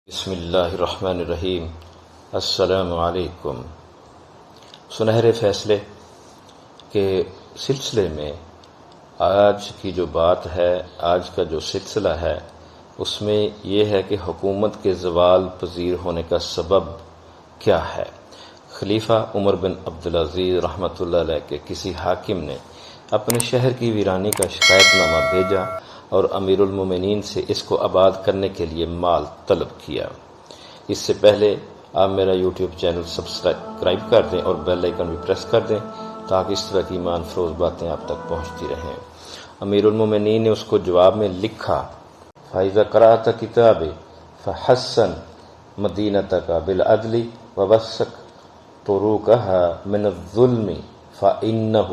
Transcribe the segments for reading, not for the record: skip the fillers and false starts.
بسم اللہ الرحمن الرحیم۔ السلام علیکم۔ سنہرے فیصلے کے سلسلے میں آج کی جو بات ہے، آج کا جو سلسلہ ہے، اس میں یہ ہے کہ حکومت کے زوال پذیر ہونے کا سبب کیا ہے۔ خلیفہ عمر بن عبدالعزیز رحمۃ اللہ علیہ کے کسی حاکم نے اپنے شہر کی ویرانی کا شکایت نامہ بھیجا اور امیر المومنین سے اس کو آباد کرنے کے لیے مال طلب کیا۔ اس سے پہلے آپ میرا یوٹیوب چینل سبسکرائب کر دیں اور بیل آئیکن بھی پریس کر دیں تاکہ اس طرح کی ایمان فروز باتیں آپ تک پہنچتی رہیں۔ امیر المومنین نے اس کو جواب میں لکھا، فَإِذَا قَرَأْتَ كِتَابِي فَحَسِّنْ مَدِينَتَكَ بِالْعَدْلِ وَوَسِّعْ طُرُقَهَا مِنَ الظُّلْمِ فَإِنَّهُ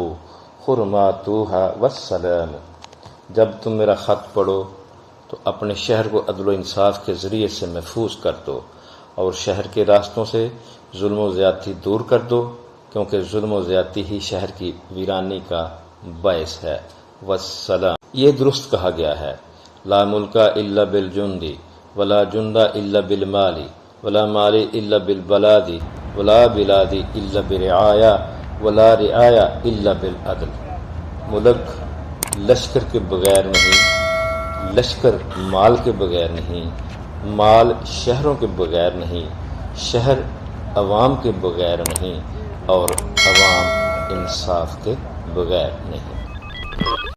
حُرُمَاتُهَا وَالسَّلَامُ۔ جب تم میرا خط پڑھو تو اپنے شہر کو عدل و انصاف کے ذریعے سے محفوظ کر دو اور شہر کے راستوں سے ظلم و زیادتی دور کر دو، کیونکہ ظلم و زیادتی ہی شہر کی ویرانی کا باعث ہے۔ والسلام، یہ درست کہا گیا ہے، لا ملک الا بالجند ولا جند الا بالمال ولا مال الا بالبلاد ولا بلاد الا برعایا ولا رعایا الا بالعدل۔ ملک لشکر کے بغیر نہیں، لشکر مال کے بغیر نہیں، مال شہروں کے بغیر نہیں، شہر عوام کے بغیر نہیں، اور عوام انصاف کے بغیر نہیں۔